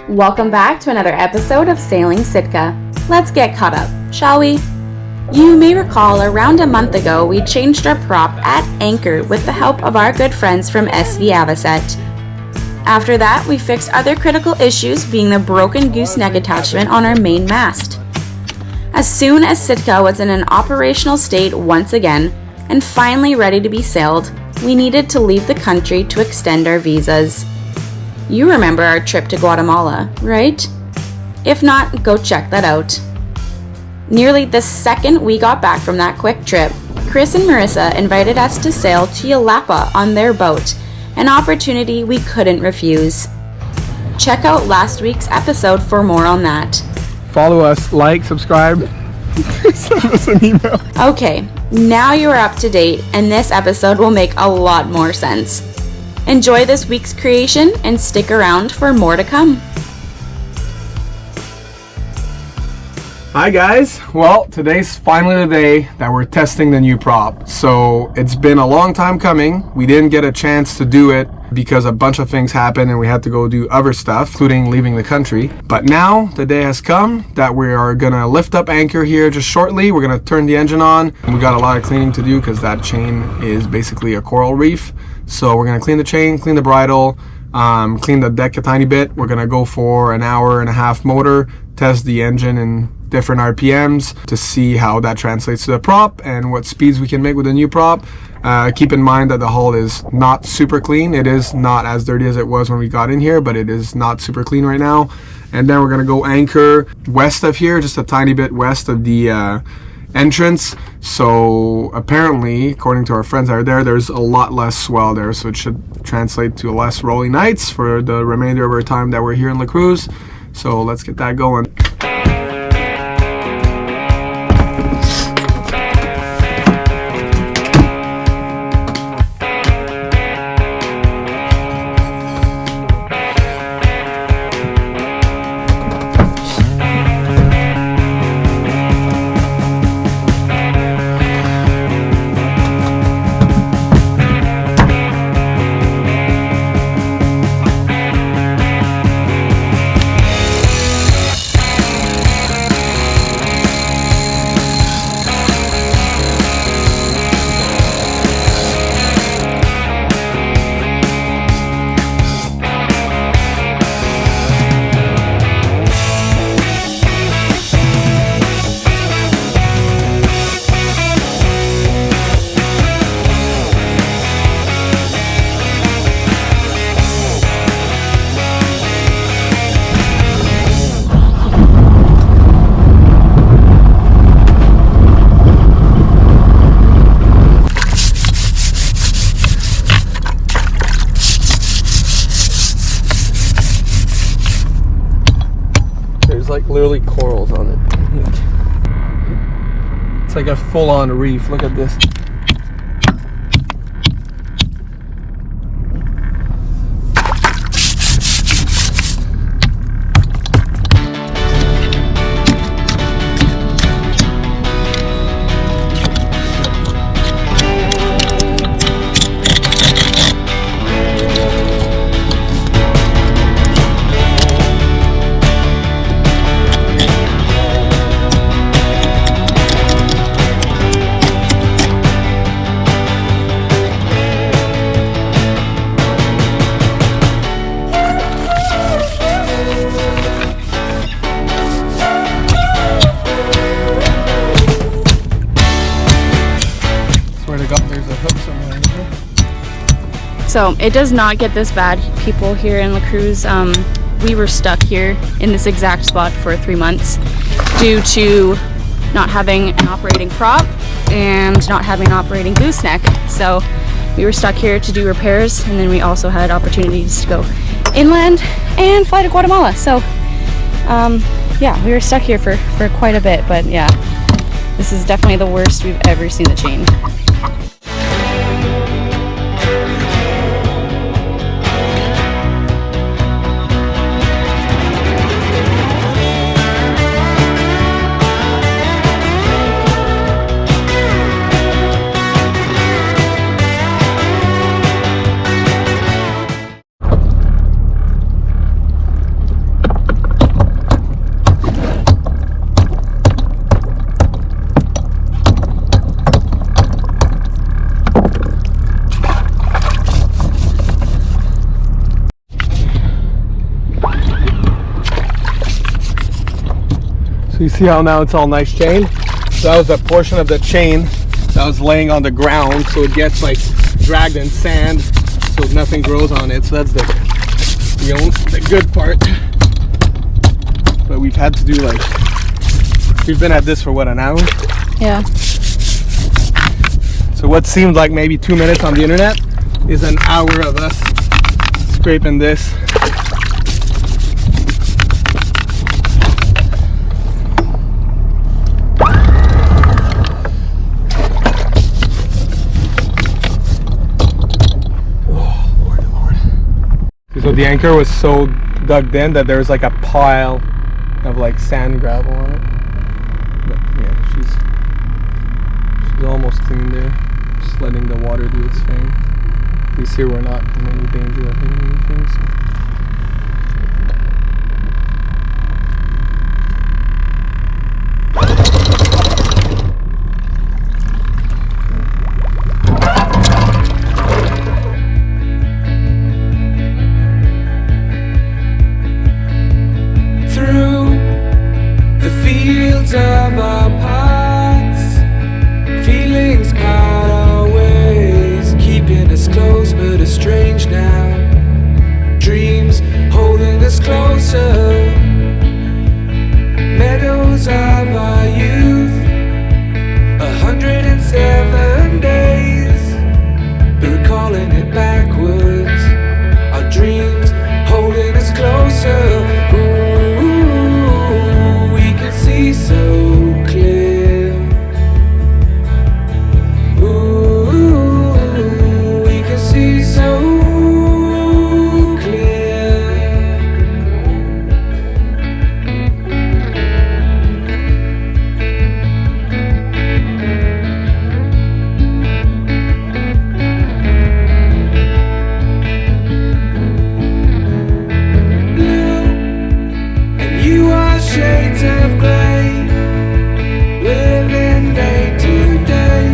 Welcome back to another episode of Sailing Sitka. Let's get caught up, shall we? You may recall around a month ago we changed our prop at anchor with the help of our good friends from SV Avocet. After that, we fixed other critical issues, being the broken gooseneck attachment on our main mast. As soon as Sitka was in an operational state once again, and finally ready to be sailed, we needed to leave the country to extend our visas. You remember our trip to Guatemala, right? If not, go check that out. Nearly the second we got back from that quick trip, Chris and Marissa invited us to sail to Yelapa on their boat, an opportunity we couldn't refuse. Check out last week's episode for more on that. Follow us, like, subscribe, send us an email. Okay, now you're up to date, and this episode will make a lot more sense. Enjoy this week's creation and stick around for more to come. Hi guys, well today's finally the day that we're testing the new prop. So it's been a long time coming. We didn't get a chance to do it because a bunch of things happened and we had to go do other stuff, including leaving the country. But now the day has come that we are gonna lift up anchor here just shortly. We're gonna turn the engine on. We got a lot of cleaning to do because that chain is basically a coral reef. So we're gonna clean the chain, clean the bridle, clean the deck a tiny bit. We're gonna go for an hour and a half motor, test the engine in different RPMs to see how that translates to the prop and what speeds we can make with the new prop. Keep in mind that the hull is not super clean. It is not as dirty as it was when we got in here, but it is not super clean right now. And then we're gonna go anchor west of here, just a tiny bit west of the entrance. So apparently, according to our friends that are there, there's a lot less swell there, so it should translate to less rolling nights for the remainder of our time that we're here in La Cruz. So let's get that going. Like literally corals on it. It's like a full-on reef. Look at this. So it does not get this bad, people here in La Cruz. We were stuck here in this exact spot for 3 months due to not having an operating prop and not having an operating gooseneck. So we were stuck here to do repairs, and then we also had opportunities to go inland and fly to Guatemala. So yeah, we were stuck here for quite a bit, but yeah, this is definitely the worst we've ever seen the chain. So you see how now it's all nice chain? So that was a portion of the chain that was laying on the ground, so it gets like dragged in sand, so nothing grows on it. So that's the good part. But we've had to do like, we've been at this for what, an hour? Yeah. So what seemed like maybe 2 minutes on the internet is an hour of us scraping this. Oh, Lord. So the anchor was so dug in that there was like a pile of like sand gravel on it. But yeah, she's almost clean there. Just letting the water do its thing. At least here we're not in any danger of hitting anything. So. Through the fields of our paths, feelings part our ways, keeping us close but estranged now. Dreams holding us closer, meadows of our youth, 107 days, but recalling it backwards. Our dreams holding us closer. Ooh, we can see so clear. Ooh, we can see so clear. Blue and you are shades of grey, living day to day.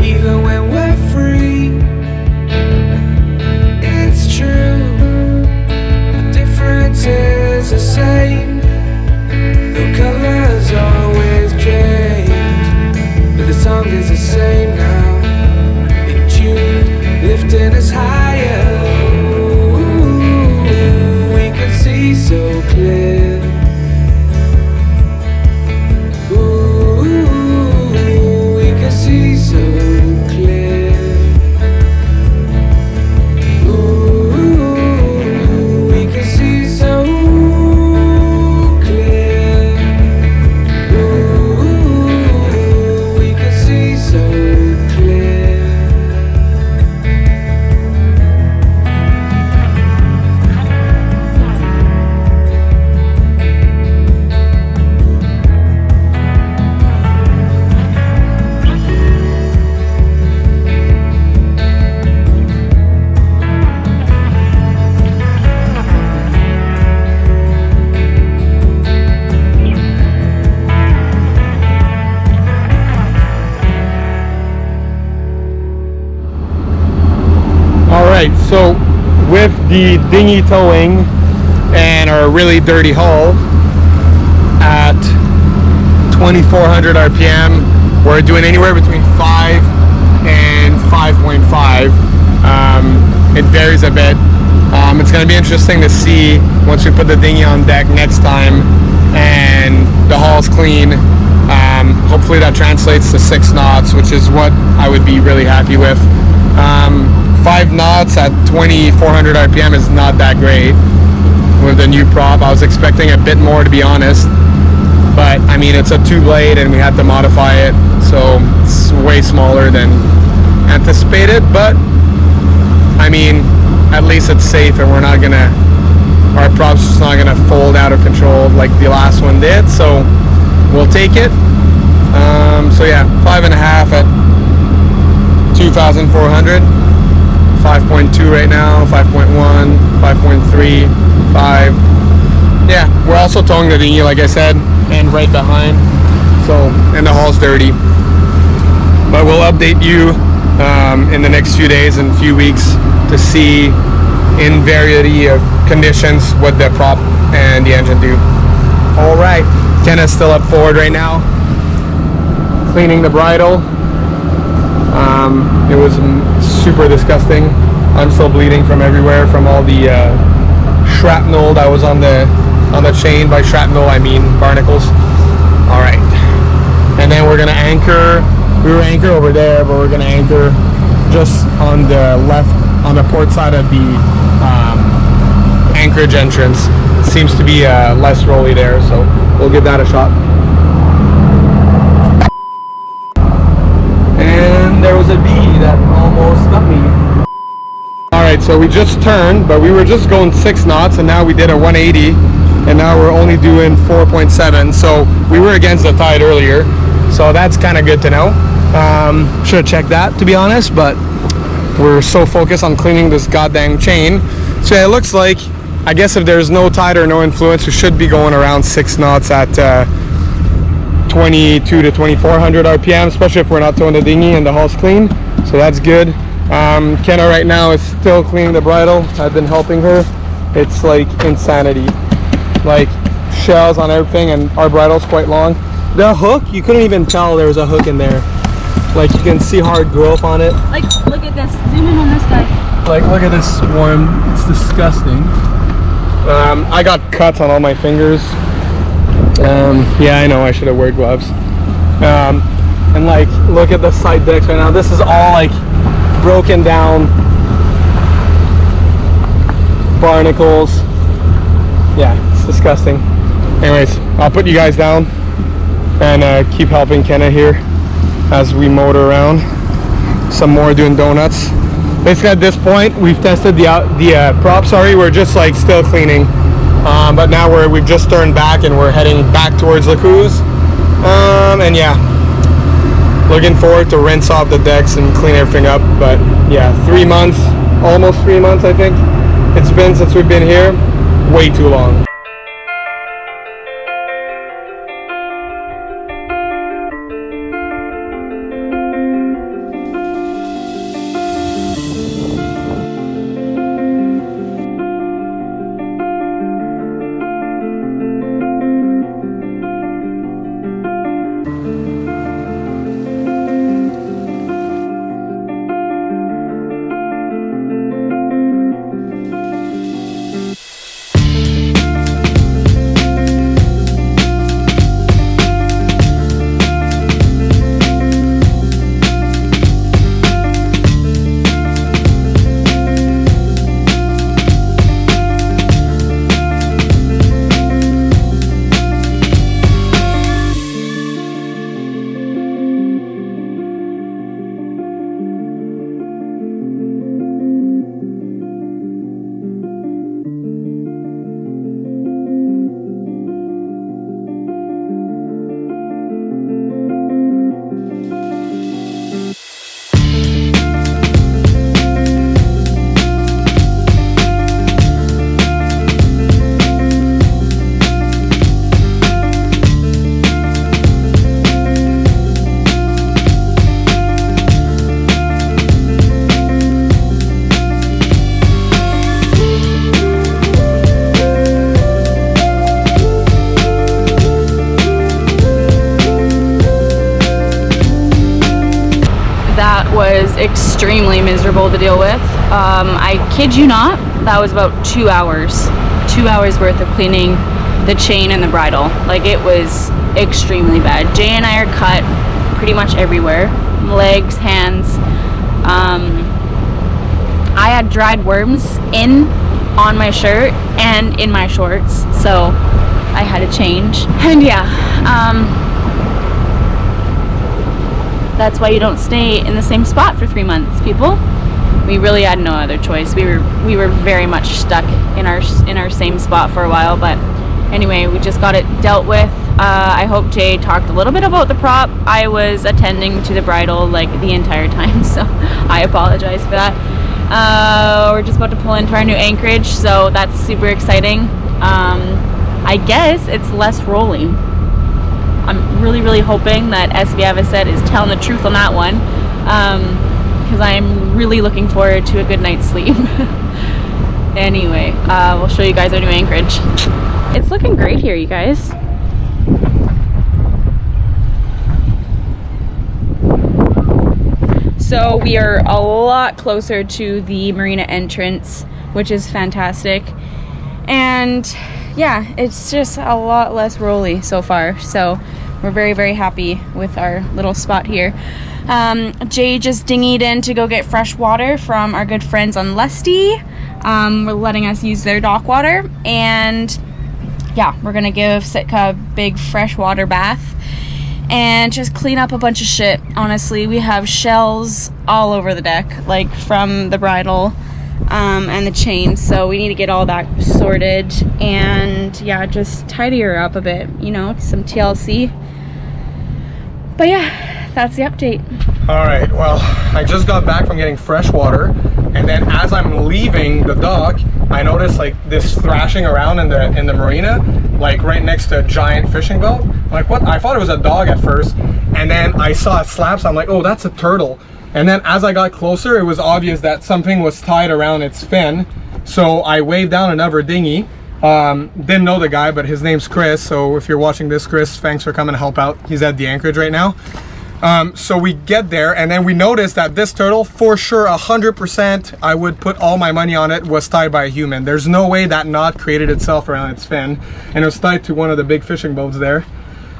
Even when we're free, it's true. The difference is the same. The colors always change, but the song is the same now. In June, lifting us higher. Ooh, we can see so clear. Ooh, we can see so clear. Ooh, we can see so clear. Ooh, we can see so clear. Alright, so with the dinghy towing and our really dirty hull at 2400 RPM, we're doing anywhere between 5 and 5.5. It varies a bit. It's going to be interesting to see once we put the dinghy on deck next time and the hull's clean. Hopefully that translates to 6 knots, which is what I would be really happy with. 5 knots at 2400 RPM is not that great with the new prop. I was expecting a bit more, to be honest, but I mean, it's a 2-blade and we had to modify it, so it's way smaller than anticipated, but I mean, at least it's safe and we're not gonna, our prop's just not gonna fold out of control like the last one did, so we'll take it. So yeah, 5.5 at 2400, 5.2 right now, 5.1, 5.3, 5. Yeah, we're also towing the dinghy, like I said, and right behind. So, and the hull's dirty. But we'll update you in the next few days and few weeks to see in variety of conditions what the prop and the engine do. All right, Kenna's still up forward right now, cleaning the bridle. It was super disgusting. I'm still bleeding from everywhere from all the shrapnel that was on the chain. By shrapnel, I mean barnacles. All right, and then we're gonna anchor. We were anchored over there, but we're gonna anchor just on the left, on the port side of the anchorage entrance. Seems to be less rolly there, so we'll give that a shot. And there was a bee that almost got me. Alright, so we just turned, but we were just going 6 knots, and now we did a 180, and now we're only doing 4.7, so we were against the tide earlier, so that's kind of good to know. Should have checked that, to be honest, but we're so focused on cleaning this goddamn chain. So yeah, it looks like, I guess if there's no tide or no influence, we should be going around 6 knots at 22 to 2400 RPM, especially if we're not towing the dinghy and the hull's clean. So that's good. Kenna right now is still cleaning the bridle. I've been helping her. It's like insanity. Like shells on everything, and our bridle's quite long. The hook, you couldn't even tell there was a hook in there. Like you can see hard growth on it. Like, look at this. Zoom in on this guy. Like, look at this worm. It's disgusting. I got cuts on all my fingers. Yeah, I know I should have worn gloves. And like, look at the side decks right now. This is all like broken down barnacles. Yeah, it's disgusting. Anyways, I'll put you guys down and keep helping Kenna here as we motor around some more, doing donuts. Basically at this point we've tested the prop. Sorry, we're just like still cleaning, but now we've just turned back and we're heading back towards the cruise. And yeah, looking forward to rinse off the decks and clean everything up. But yeah, 3 months, almost 3 months I think it's been since we've been here. Way too long. Was extremely miserable to deal with. I kid you not, that was about 2 hours. 2 hours worth of cleaning the chain and the bridle. Like, it was extremely bad. Jay and I are cut pretty much everywhere. Legs, hands. I had dried worms on my shirt and in my shorts, so I had to change. And yeah, that's why you don't stay in the same spot for 3 months, people. We really had no other choice. We were very much stuck in our same spot for a while, but anyway, we just got it dealt with. I hope Jay talked a little bit about the prop. I was attending to the bridle like the entire time, so I apologize for that. We're just about to pull into our new anchorage, so that's super exciting. I guess it's less rolly. I'm really hoping that SVAVASET is telling the truth on that one, because I'm really looking forward to a good night's sleep. Anyway, we'll show you guys our new anchorage. It's looking great here, you guys. So we are a lot closer to the marina entrance, which is fantastic. And yeah, it's just a lot less rolly so far. So we're very, very happy with our little spot here. Jay just dinghied in to go get fresh water from our good friends on Lusty. We're letting us use their dock water. And yeah, we're gonna give Sitka a big fresh water bath and just clean up a bunch of shit. Honestly, we have shells all over the deck, like from the bridle and the chains, so we need to get all that sorted and yeah, just tidy her up a bit, you know, some TLC. But yeah, that's the update. All right, well, I just got back from getting fresh water, and then as I'm leaving the dock, I noticed like this thrashing around in the marina, like right next to a giant fishing boat. I'm like, what? I thought it was a dog at first, and then I saw it slap, so I'm like, oh, that's a turtle. And then as I got closer, it was obvious that something was tied around its fin. So I waved down another dinghy. Didn't know the guy, but his name's Chris. So if you're watching this, Chris, thanks for coming to help out. He's at the anchorage right now. So we get there, and then we noticed that this turtle, for sure, 100%, I would put all my money on it, was tied by a human. There's no way that knot created itself around its fin, and it was tied to one of the big fishing boats there.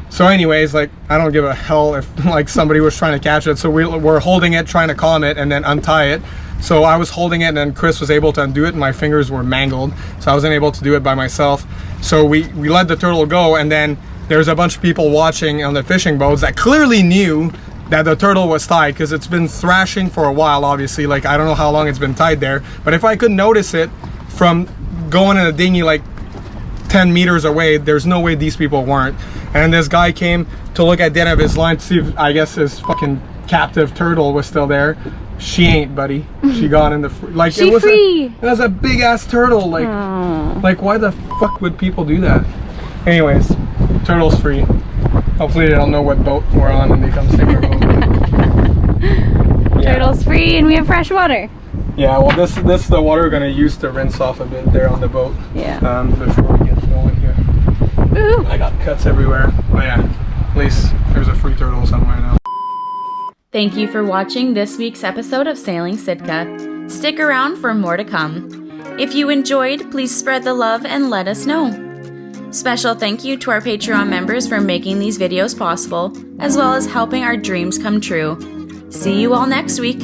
So anyways, like, I don't give a hell if like somebody was trying to catch it. So we're holding it, trying to calm it and then untie it. So I was holding it, and then Chris was able to undo it, and my fingers were mangled, so I wasn't able to do it by myself. So we let the turtle go, and then there's a bunch of people watching on the fishing boats that clearly knew that the turtle was tied, because it's been thrashing for a while, obviously. Like, I don't know how long it's been tied there, but if I could notice it from going in a dinghy like 10 meters away, there's no way these people weren't. And this guy came to look at the end of his line to see if, I guess, his fucking captive turtle was still there. She ain't, buddy. She got in the like She it was a big ass turtle. Like, like why the fuck would people do that? Anyways, turtle's free. Hopefully they don't know what boat we're on and they come save our boat. Yeah. Turtle's free, and we have fresh water. Yeah, well, this is the water we're gonna use to rinse off a bit there on the boat. Yeah. Before we get going here. Ooh. I got cuts everywhere. But yeah, at least there's a free turtle somewhere now. Thank you for watching this week's episode of Sailing Sitka. Stick around for more to come. If you enjoyed, please spread the love and let us know. Special thank you to our Patreon members for making these videos possible, as well as helping our dreams come true. See you all next week.